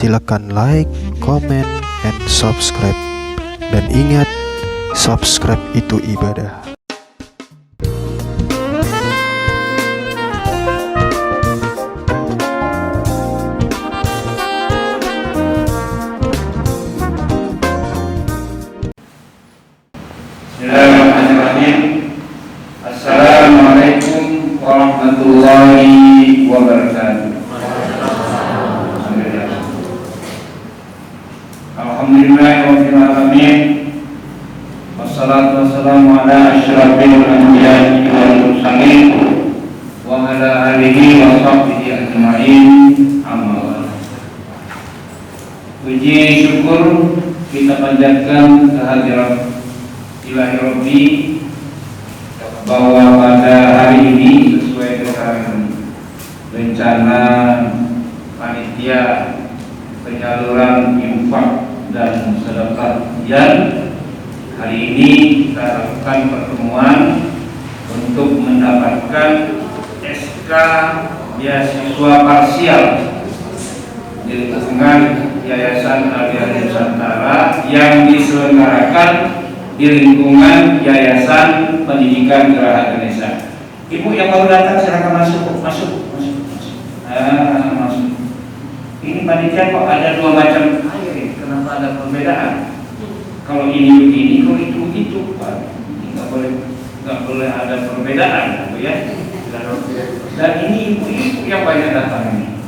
Silakan like, comment, and subscribe. Dan ingat, subscribe itu ibadah. Bismillahirrahmanirrahim. Assalamualaikum warahmatullahi wabarakatuh. Alhamdulillahirabbil alamin. Wassalatu wassalamu ala asyrafil anbiya'i wal mursalin wa ala alihi wa sahbihi ajma'in. Amma ba'du. Puji syukur kita panjatkan kehadirat Ilahi Rabbi bahwa pada hari ini sesuai dengan rencana panitia penyaluran infak dan sedekah harian, hari ini kita lakukan pertemuan untuk mendapatkan SK beasiswa parsial di lingkungan Yayasan Al-Yahya Nusantara yang diselenggarakan di lingkungan Yayasan Pendidikan Geraha Ganesha. Ibu yang baru datang silakan masuk. Masuk. Ini panitia kok ada dua macam air, kenapa ada perbedaan? Kalau ini begini, kalau itu begitu, Pak. Ini nggak boleh ada perbedaan, ya. Dan ini ibu-ibu yang banyak datang ini.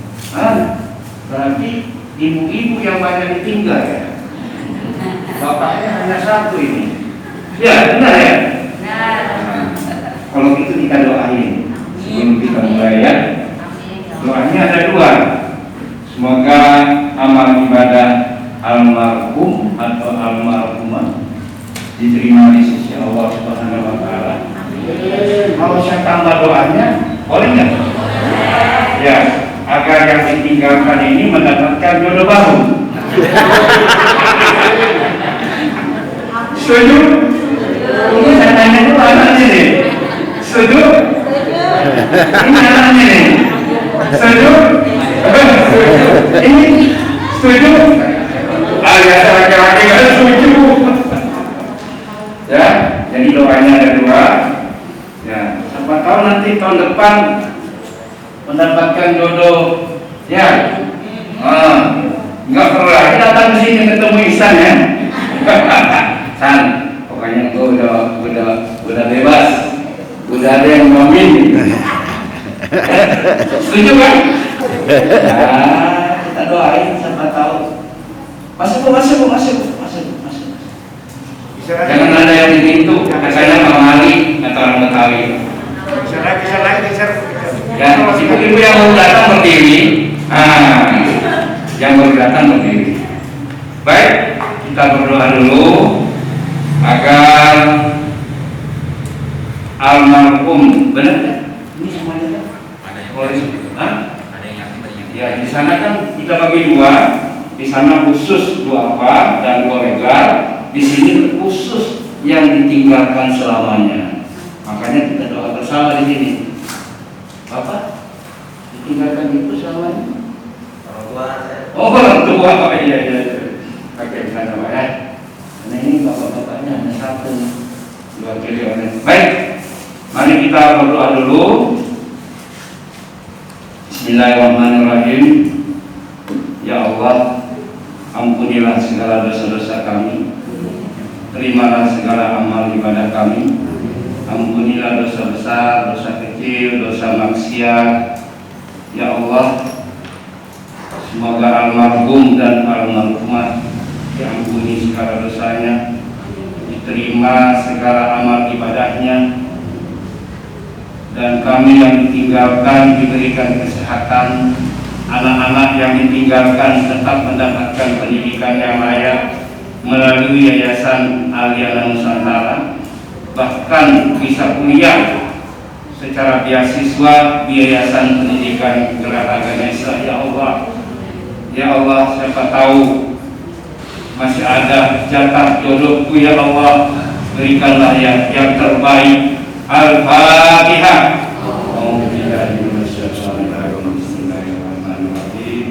Berarti ibu-ibu yang banyak ditinggal ya. Bapaknya hanya satu ini. Ya, benar ya? Kalau gitu kita doain sebelum kita mulai ya. Doanya ada dua. Semoga amal ibadah almarhum atau almarhumah diterima di sisi Allah Subhanahu wa taala. Kalau saya tambah doanya, boleh nggak? Ya, agar yang ditinggalkan ini mendapatkan jodoh baru. Setuju? Ini saya tanya dulu anaknya nih. Setuju? Ini anaknya nih. Setuju? Ini setuju? Alias laki-laki nggak setuju. Ya, jadi doanya ada dua. Ya, siapa tahu nanti tahun depan mendapatkan jodoh. Ya, nggak perlu lagi datang ke sini ketemu Ihsan ya. San, pokoknya gue udah bebas, udah ada yang ngamin. Setuju kan? Nah, kita doain siapa tahu. Masuk. Jangan ada yang di pintu, katanya Bang Ali atau orang Betawi. Bisa lagi. Ya, ibu-ibu yang baru datang berdiri. Yang baru datang berdiri. Baik, kita berdoa dulu agar almarhum, benar kan? Ini semuanya kan? Ada yang ya, di sana kan kita bagi dua. Di sana khusus duafa dan koregar, di sini khusus yang ditinggalkan selamanya. Makanya kita doa bersama di sini. Bapak ditinggalkan itu selamanya. Orang tua. Iya. Oke, kita coba ya. Nah ini bapak-bapaknya hanya satu, dua kali orang. Baik, mari kita berdoa dulu. Bismillahirrahmanirrahim. Ya Allah, ampunilah segala dosa-dosa kami. Terimalah segala amal ibadah kami. Ampunilah dosa besar, dosa kecil, dosa maksiat. Ya Allah, semoga almarhum dan almarhumah diampuni segala dosanya, diterima segala amal ibadahnya, dan kami yang ditinggalkan diberikan kesehatan, anak-anak yang ditinggalkan tetap mendapatkan pendidikan yang layak melalui Yayasan Al-Yahya Nusantara, bahkan bisa kuliah secara beasiswa di Yayasan Pendidikan Geraha Ganesha. Ya Allah, siapa tahu masih ada jatah jodohku. Ya Allah, berikanlah yang terbaik. Al-Fatihah. Bismillahirrahmanirrahim.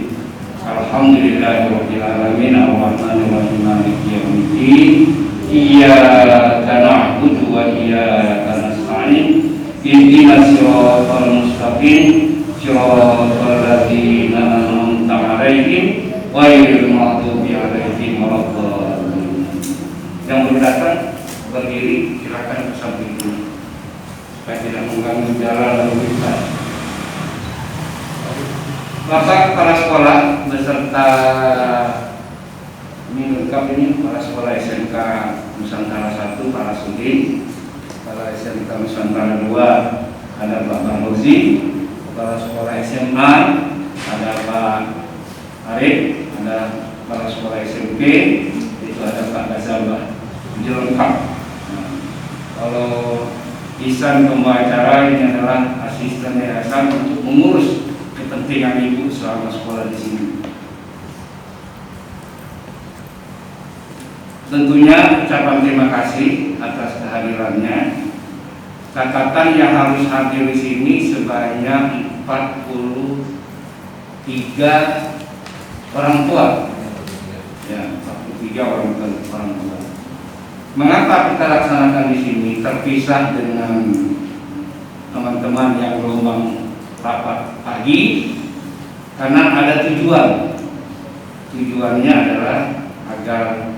Alhamdulillahirabbil alamin arrahmanir rahim maliki yaumiddin iyyaka na'budu wa iyyaka nasta'in ihdinas siratal mustaqim siratal ladzina an'amta 'alaihim ghairil maghdubi 'alaihim waladdallin. Yang belum datang berdiri silakan ke samping dulu supaya tidak mengganggu jalan lalu lintas. Bapak kepala sekolah beserta ini lengkap ini kepala sekolah SMK Nusantara 1 Pak Rasudin, kepala SMK Nusantara 2 ada Pak Barrozi, kepala sekolah SMA ada Pak Arif, ada kepala sekolah SMP itu ada Pak Gazalbah. Jadi lengkap. Nah, kalau Ihsan pembacara ini adalah asisten yayasan untuk mengurus kepentingan ibu selama sekolah di sini. Tentunya ucapan terima kasih atas kehadirannya. Catatan yang harus hadir di sini sebanyak 43 orang tua. Ya, 43 orang tua. Mengapa kita laksanakan di sini terpisah dengan teman-teman yang gelombang rapat pagi? Karena ada tujuan. Tujuannya adalah agar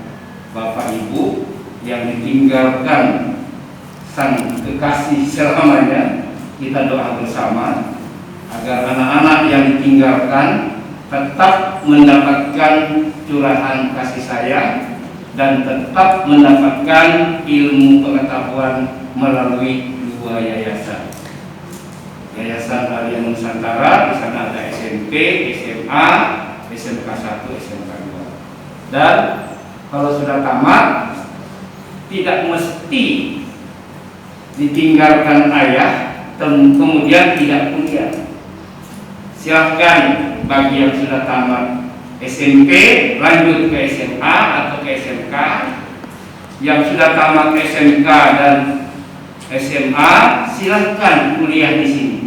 Bapak Ibu yang ditinggalkan sang kekasih selamanya, kita doa bersama agar anak-anak yang ditinggalkan tetap mendapatkan curahan kasih sayang dan tetap mendapatkan ilmu pengetahuan melalui 2 yayasan. Yayasan Alia Nusantara, di sana ada SMP, SMA, SMK 1, SMK 2. Dan kalau sudah tamat, tidak mesti ditinggalkan ayah, kemudian tidak kuliah. Silahkan bagi yang sudah tamat SMP lanjut ke SMA atau ke SMK, yang sudah tamat SMK dan SMA silahkan kuliah di sini.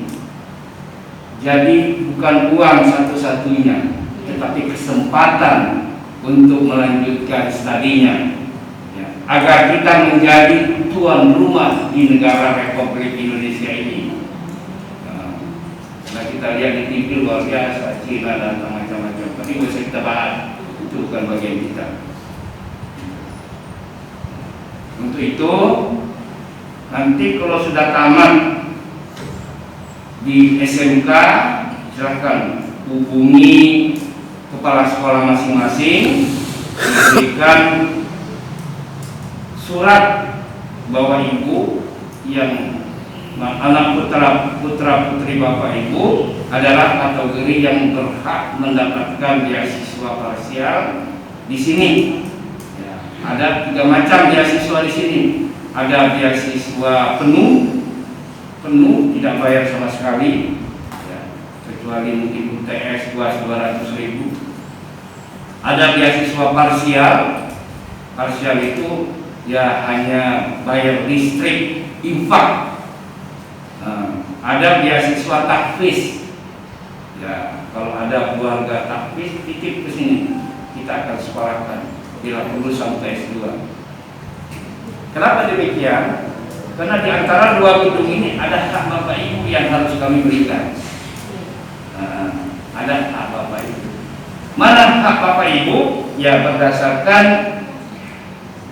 Jadi bukan uang satu-satunya, tetapi kesempatan untuk melanjutkan studinya, ya, agar kita menjadi tuan rumah di negara Republik Indonesia ini. Nah, kita lihat di TV luar biasa, Cina dan macam-macam. Tapi bisa kita bahas, itu bukan bagian kita. Untuk itu, nanti kalau sudah tamat di SMK, silakan hubungi kepala sekolah masing-masing, diberikan surat bahwa ibu yang anak putra putri Bapak Ibu adalah kategori yang berhak mendapatkan beasiswa parsial di sini. Ya, ada 3 macam beasiswa di sini. Ada beasiswa penuh tidak bayar sama sekali, ya, kecuali mungkin UTS 200.000. Ada beasiswa parsial itu ya hanya bayar listrik infak. Ada beasiswa takfis. Ya, kalau ada keluarga takfis titip ke sini, kita akan sekolahkan bila perlu sampai S2. Kenapa demikian? Karena di antara 2 gedung ini ada hak Bapak Ibu yang harus kami berikan. Ada hak Bapak Ibu. Mana hak Bapak Ibu? Ya berdasarkan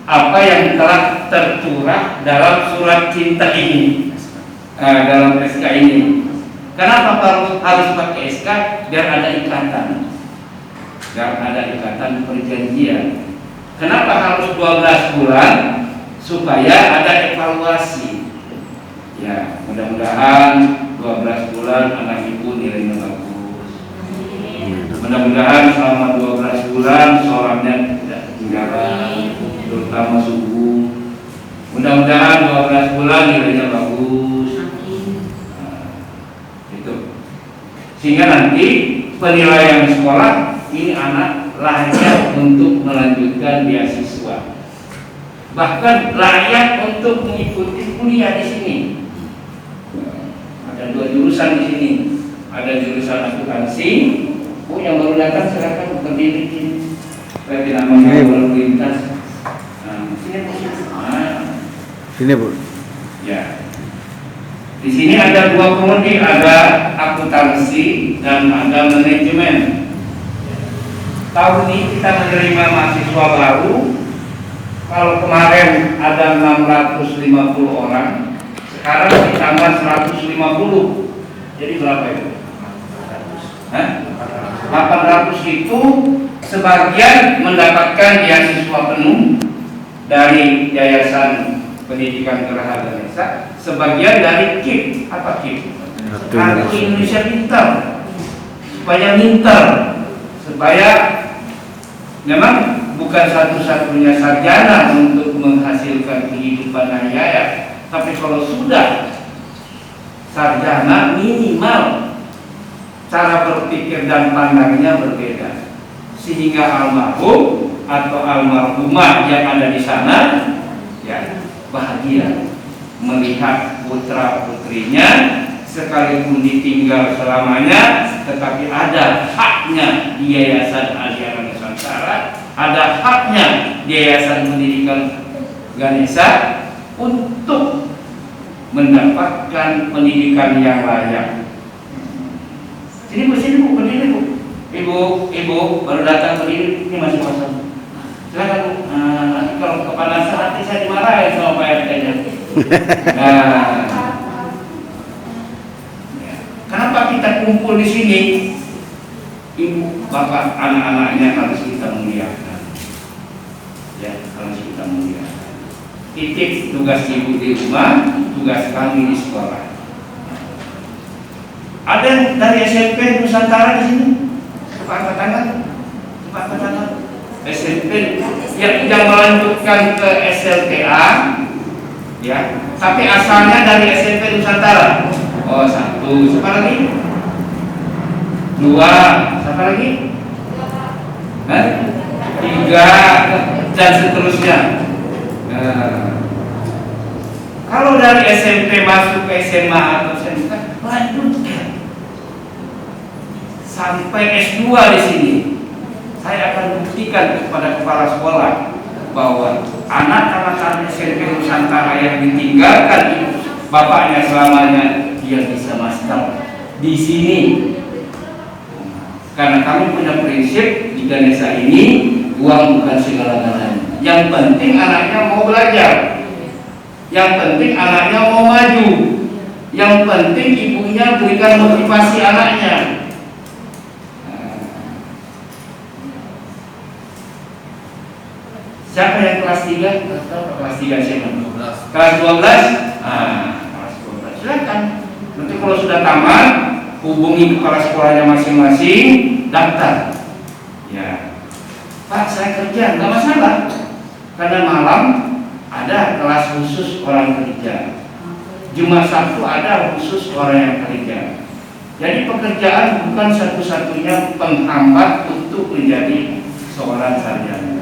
apa yang telah terturah dalam surat cinta ini. Dalam SK ini. Kenapa harus pakai SK? Biar ada ikatan. Biar ada ikatan perjanjian. Kenapa harus 12 bulan? Supaya ada evaluasi. Ya, mudah-mudahan 12 bulan anak ibu nilainya bagus. Mudah-mudahan selama 12 bulan sholatnya tidak ketinggalan, terutama subuh. Mudah-mudahan 12 bulan nilainya bagus. Sehingga nanti penilaian sekolah ini anak layak untuk melanjutkan beasiswa, bahkan layak untuk mengikuti kuliah di sini. Ada 2 jurusan di sini, ada jurusan akuntansi Bu, yang baru datang silakan berdiri sini. Supaya tidak mengganggu lalu lintas. Nah, sini Bu. Ini Bu. Ya. Di sini ada dua prodi, ada akuntansi dan ada manajemen. Tahun ini kita menerima mahasiswa baru. Kalau kemarin ada 650 orang, sekarang ditambah 150. Jadi berapa itu? 800 itu sebagian mendapatkan beasiswa penuh dari Yayasan Pendidikan Geraha Ganesha, sebagian dari KIP. Apa KIP? Kartu Indonesia Pintar. Supaya memang bukan satu-satunya sarjana untuk menghasilkan kehidupan hayat, tapi kalau sudah sarjana minimal cara berpikir dan pandangnya berbeda, sehingga almarhum atau almarhumah yang ada di sana ya bahagia melihat putra putrinya sekalipun ditinggal selamanya, tetapi ada haknya di Yayasan Adyara Nusantara, ada haknya di Yayasan Pendidikan Ganesha untuk mendapatkan pendidikan yang layak. Sini Bu, berdiri Bu. Ibu baru datang berdiri, ini masih kosong. Silakan Bu. Nanti kalau kepanasan nanti saya dimarahin sama Pak RT-nya. Nah, ya. Kenapa kita kumpul di sini? Ibu, bapak, anak-anaknya harus kita muliakan. Ya, harus kita muliakan. Titip tugas ibu di rumah, tugas kami di sekolah. Ada dari SMP Nusantara di sini? Cepat tangan. SMP yang melanjutkan ke SLTA, ya. Tapi asalnya dari SMP Nusantara. Oh, 1. Siapa lagi? 2. Siapa lagi? 3 dan seterusnya. Kalau dari SMP masuk ke SMA atau SMK, lanjutkan sampai S2 di sini. Saya akan buktikan kepada kepala sekolah bahwa anak-anak SMP Nusantara yang ditinggalkan bapaknya selamanya, dia bisa master di sini. Karena kami punya prinsip di Ganesha ini, uang bukan segala-galanya. Yang penting anaknya mau belajar, yang penting anaknya mau maju, yang penting ibunya berikan motivasi anaknya. Siapa yang kelas 3? Kelas 3 siapa? Kelas 12? Kelas 12. Silakan. Nanti kalau sudah tamat, hubungi kepala sekolahnya masing-masing, daftar. Ya, Pak, saya kerja, nggak masalah. Karena malam ada kelas khusus orang kerja. Jumat Sabtu ada khusus orang yang kerja. Jadi pekerjaan bukan satu-satunya penghambat untuk menjadi seorang sarjana.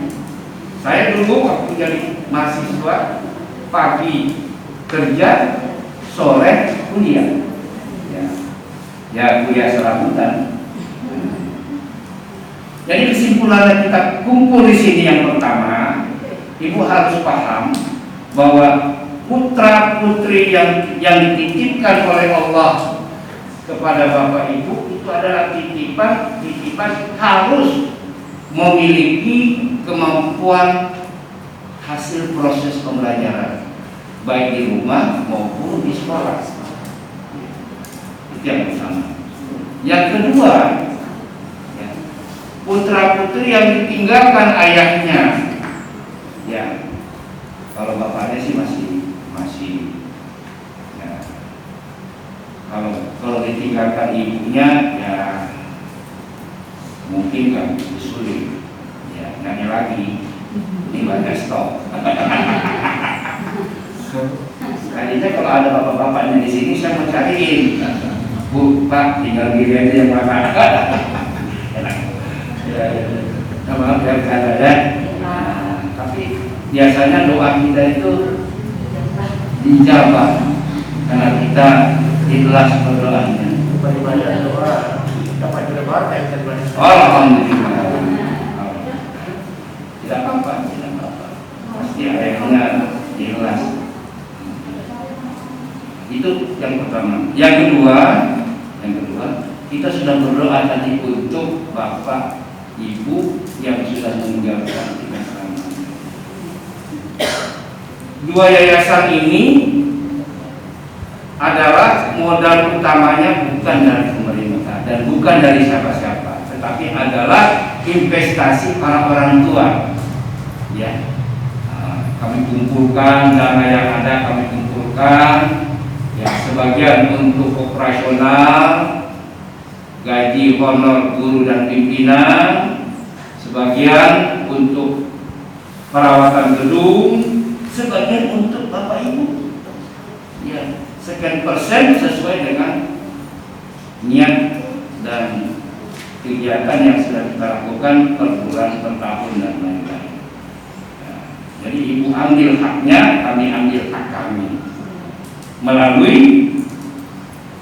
Saya dulu waktu jadi mahasiswa, pagi kerja, sore kuliah. Ya kuliah serabutan. Jadi kesimpulannya kita kumpul di sini yang pertama, ibu harus paham bahwa putra putri yang dititipkan oleh Allah kepada bapak ibu itu adalah titipan harus memiliki kemampuan hasil proses pembelajaran baik di rumah maupun di sekolah. Itu yang pertama. Yang kedua, ya, putra putri yang ditinggalkan ayahnya, ya, kalau bapaknya sih masih, ya, kalau ditinggalkan ibunya, ya mungkin nggak begitu sulit. Ya, nanya lagi, ini banyak stok. Tadinya kalau ada bapak-bapaknya di sini saya mau cariin. Bu, Pak, tinggal gini aja yang mana. Maaf ya, ada. Tapi biasanya doa kita itu dijawab karena kita ikhlas berdoanya. Banyak doa dapat juga keluarga yang tadi banyak. Alhamdulillah. Tidak apa-apa, tidak apa-apa. Pasti ayahnya ikhlas. Itu yang pertama. Yang kedua, kita sudah berdoa tadi untuk bapak, ibu yang sudah meninggalkan kita selama. Dua yayasan ini adalah modal utamanya bukan dari pemerintah dan bukan dari siapa-siapa, tetapi adalah investasi para orang tua. Ya, kami kumpulkan dana yang ada, kami kumpulkan. Ya, sebagian untuk operasional, gaji honor guru dan pimpinan, sebagian untuk perawatan gedung, sebagian untuk bapak ibu. Ya, sekian persen sesuai dengan niat dan kegiatan yang sudah kita lakukan per bulan, per tahun dan lain-lain. Ya, jadi ibu ambil haknya, kami ambil hak kami melalui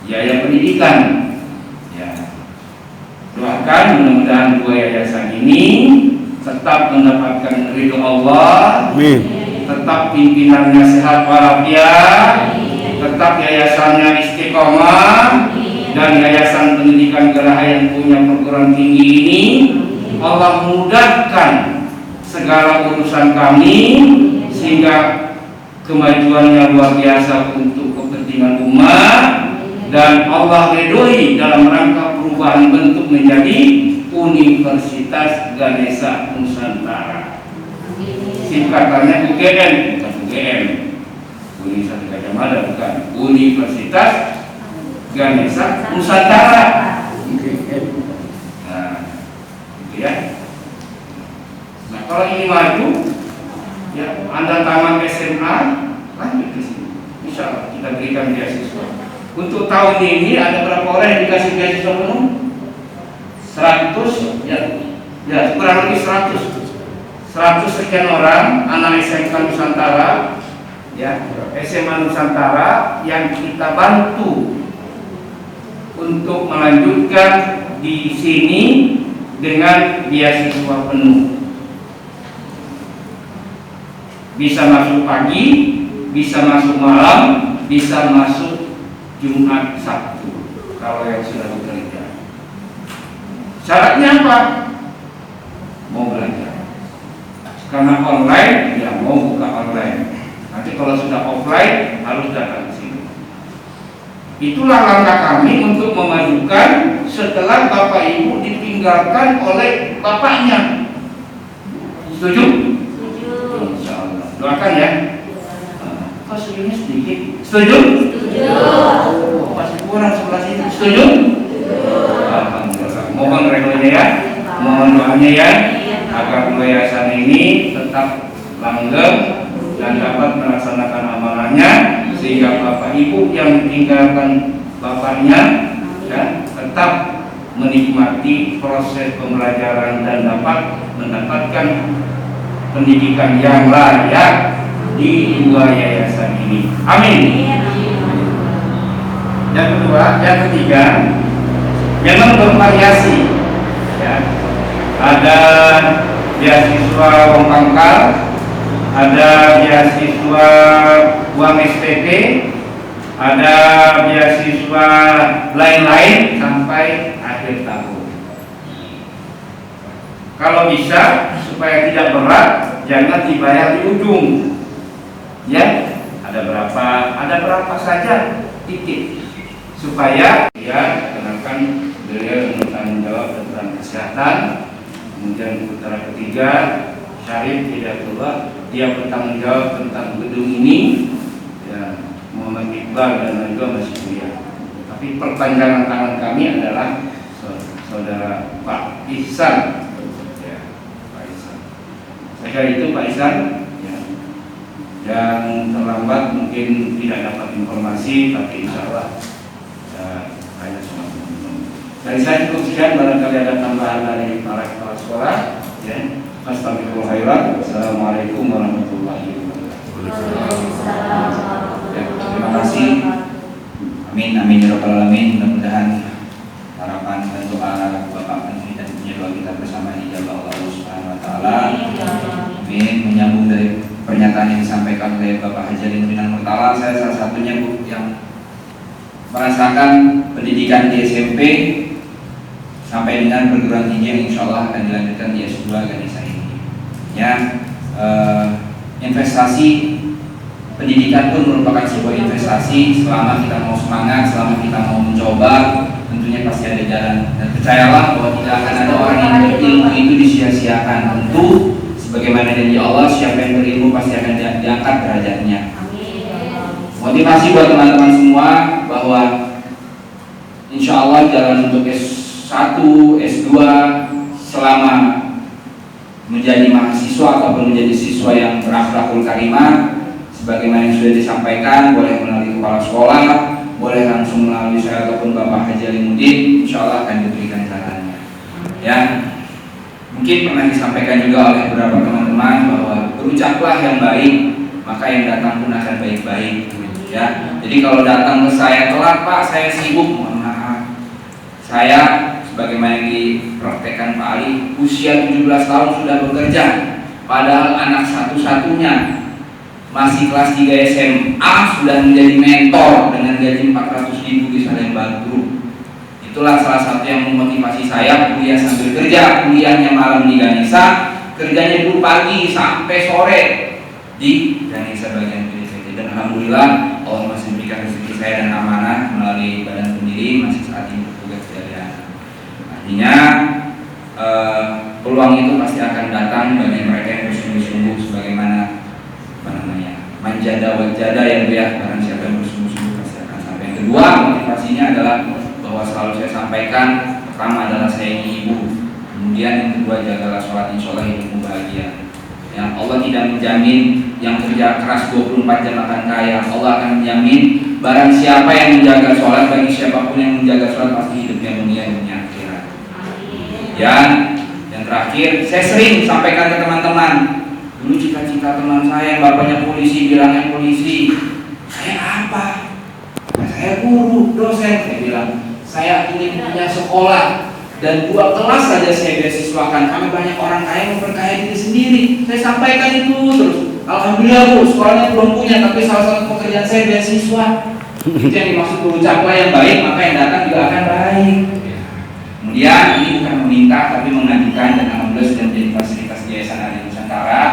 biaya pendidikan. Ya, doakan mudah-mudahan dua yayasan ini tetap mendapatkan ridho Allah. Amin. Tetap pimpinannya sehat walafiat, tetap yayasannya istiqomah, dan yayasan pendidikan Geraha yang punya perguruan tinggi ini Allah mudahkan segala urusan kami sehingga kemajuannya luar biasa untuk kepentingan umat, dan Allah ridhoi dalam rangka perubahan bentuk menjadi Universitas Ganesha Nusantara. Singkatannya UGM, bukan UGM, Universitas Gajah Mada, bukan, Universitas Ganesha Nusantara. Nah, gitu ya. Nah, kalau ini maju, ya, Anda tamat SMA, lanjut ke sini. Insya Allah kita berikan beasiswa. Untuk tahun ini ada berapa orang yang dikasih beasiswa penuh? 100, ya kurang lebih 100 sekian orang anak SMK Nusantara, ya, SMA Nusantara yang kita bantu untuk melanjutkan di sini dengan beasiswa penuh. Bisa masuk pagi, bisa masuk malam, bisa masuk Jumat Sabtu kalau yang sudah bekerja. Syaratnya apa? Mau belajar. Karena online, ya mau buka online. Nanti kalau sudah offline harus datang ke sini. Itulah langkah kami untuk memajukan setelah bapak ibu ditinggalkan oleh bapaknya. Setuju? Insya Allah. Doakan ya. Kok setujunya sedikit? Setuju? Setuju. Masih kurang sebelah sini. Setuju? Alhamdulillah. Mohon redonya ya. Mohon doanya ya. Agar yayasan ini tetap langgeng dan dapat melaksanakan amanahnya, sehingga bapak ibu yang ditinggalkan bapaknya, ya, tetap menikmati proses pembelajaran dan dapat mendapatkan pendidikan yang layak di dua yayasan ini. Amin. Yang kedua, yang ketiga, memang bervariasi. Ya. Ada beasiswa uang pangkal, ada beasiswa uang SPP, ada beasiswa lain-lain sampai akhir tahun. Kalau bisa supaya tidak berat, jangan dibayar di ujung. Ya, ada berapa saja titik supaya ya kenalkan beliau bertanggung jawab tentang kesehatan. Kemudian putaran ketiga, Syarif Hidayatullah, dia bertanggung jawab tentang gedung ini. Ya, Muhammad Iqbal dan juga masih kuliah. Tapi perpanjangan tangan kami adalah saudara Pak Ihsan. Ya, Pak Ihsan. Saya itu Pak Ihsan, ya, yang terlambat mungkin tidak dapat informasi, tapi insya Allah hanya semua. Dari saya cukup sekian, barangkali ada tambahan dari para kepala sekolah. Ya, astagfirullahaladzim. Wassalamualaikum warahmatullahi wabarakatuh. Ya, terima kasih. Amin, amin ya rabbal alamin. Mudah-mudahan harapan doakan dan doa Bapak Menteri dan punya doa kita bersama dijabah Allah Subhanahu wa taala. Amin. Menyambung dari pernyataan yang disampaikan oleh Bapak Haji Alimuddin Murtala, saya salah satunya Bu yang merasakan pendidikan di SMP sampai dengan perguruan tinggi yang insya Allah akan dilanjutkan di S2 Ganesha ini. Ya, investasi pendidikan pun merupakan sebuah investasi. Selama kita mau semangat, selama kita mau mencoba, tentunya pasti ada jalan. Dan percayalah bahwa tidak akan ada orang yang berilmu itu disia-siakan. Tentu sebagaimana janji Allah, siapa yang berilmu pasti akan diangkat derajatnya. Motivasi buat teman-teman semua bahwa insya Allah jalan untuk S1, S2 selama menjadi mahasiswa ataupun menjadi siswa yang berakhlakul karimah, sebagaimana yang sudah disampaikan, boleh melalui kepala sekolah, boleh langsung melalui saya ataupun Bapak Haji Alimuddin, insya Allah akan diberikan caranya. Ya, mungkin pernah disampaikan juga oleh beberapa teman-teman bahwa berucaplah yang baik, maka yang datang pun akan baik-baik. Ya, jadi kalau datang ke saya telat, Pak, saya sibuk, mohon maaf. Saya sebagaimana yang dipraktekkan Pak Ali, usia 17 tahun sudah bekerja, padahal anak satu-satunya masih kelas 3 SMA sudah menjadi mentor dengan gaji 400.000 di Salemba Group. Itulah salah satu yang memotivasi saya kuliah sambil kerja, kuliahnya malam di Ganesha, kerjanya dulu pagi sampai sore di Ganesha bagian PDPT. Dan alhamdulillah Allah masih memberikan rezeki saya dan amanah melalui badan pendiri masih saat ini bertugas di Alianza. Artinya peluang itu pasti akan datang bagi mereka yang bersungguh-sungguh sebagaimana manjada wajada yang barang siapa yang bersungguh-sungguh pasti akan sampai. Yang kedua, motivasinya adalah bahwa selalu saya sampaikan, pertama adalah sayangi ibu, kemudian yang kedua jagalah sholat, insya Allah hidupmu bahagia. Ya, Allah tidak menjamin yang kerja keras 24 jam akan kaya. Allah akan menjamin barang siapa yang menjaga sholat, bagi siapapun yang menjaga sholat pasti hidupnya mulia dunia akhirat. Ya, yang terakhir, saya sering sampaikan ke teman-teman, dulu cita-cita teman saya yang bapaknya polisi, bilangnya polisi. Saya apa? Nah, saya guru, dosen. Saya bilang, saya ingin punya sekolah dan 2 kelas saja saya beasiswakan. Kami banyak orang kaya memperkaya diri sendiri. Saya sampaikan itu terus. Alhamdulillah Bu, sekolahnya belum punya, tapi salah satu pekerjaan saya beasiswa. Itu yang dimaksud berucaplah yang baik, maka yang datang juga akan baik. Kemudian ini bukan meminta, tapi mengajukan, dan alhamdulillah sudah menjadi fasilitas Yayasan Ahli Nusantara.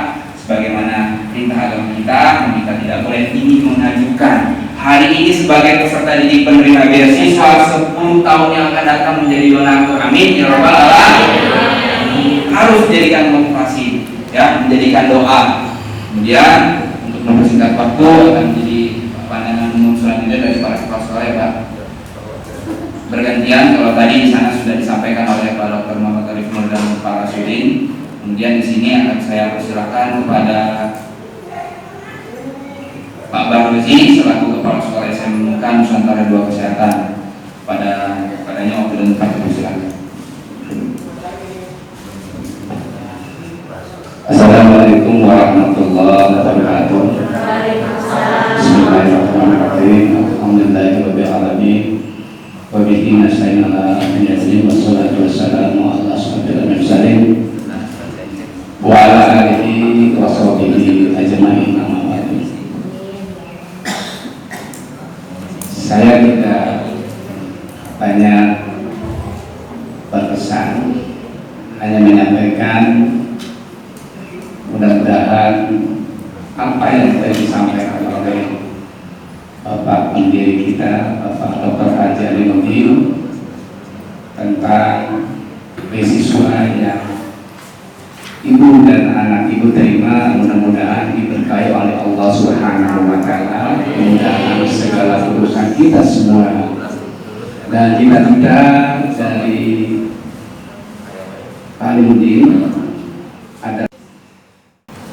Sebagaimana perintah agama kita tidak boleh ini mengajukan. Hari ini sebagai peserta didik penerima beasiswa, 10 tahun yang akan datang menjadi donatur. Amin ya rabbal alamin. Harus dijadikan motivasi, ya, menjadikan doa. Kemudian untuk mempersingkat waktu akan menjadi pandangan umum selanjutnya dari para kepala sekolah, ya Pak. Bergantian, kalau tadi di sana sudah disampaikan oleh Pak Dr. Muhammad Arif Nur dan Pak Rasulin. Kemudian di sini akan saya persilakan kepada Pak Bahrozi selaku Kepala Sekolah SMK Nusantara 2 Kesehatan. Padanya waktu dan tempat dipersilakan. Assalamualaikum warahmatullahi wabarakatuh. Bismillahirrahmanirrahim. Alhamdulillahirabbil alamin. Wa bihi nasta'in ala amri wassalatu wassalamu ala asyrofil mursalin wa ala alihi wa sahbihi ajma'in. Saya tidak banyak berpesan, hanya menyampaikan mudah-mudahan apa yang telah disampaikan oleh Bapak pendiri kita, Bapak Dr. Haji Alimuddin, tentang beasiswa yang ibu dan anak ibu terima, mudah-mudahan diberkahi oleh Allah Subhanahu wa taala, mudah-mudahan segala urusan kita semua dan cita-cita dari Alimuddin ada.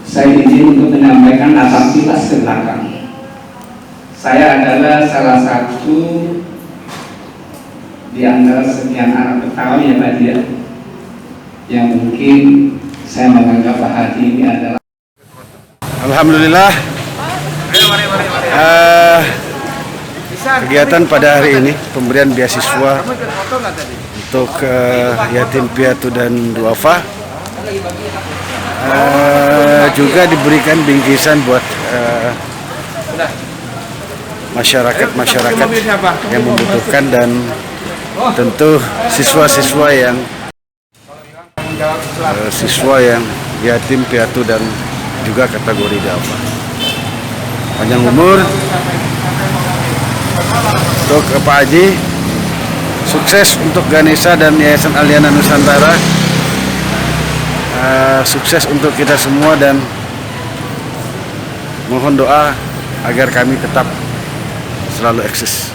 Saya izin untuk menyampaikan latar kilas ke belakang. Saya adalah salah satu di antara sekian anak Betawi ya Pak ya, yang mungkin saya menganggap Pak Haji ini adalah. kegiatan pada hari ini pemberian beasiswa untuk yatim piatu dan duafa, juga diberikan bingkisan buat masyarakat yang membutuhkan, dan tentu siswa yang yatim piatu dan juga kategori duafa. Panjang umur untuk Pak Haji, sukses untuk Ganesha dan Yayasan Aliana Nusantara, sukses untuk kita semua, dan mohon doa agar kami tetap selalu eksis.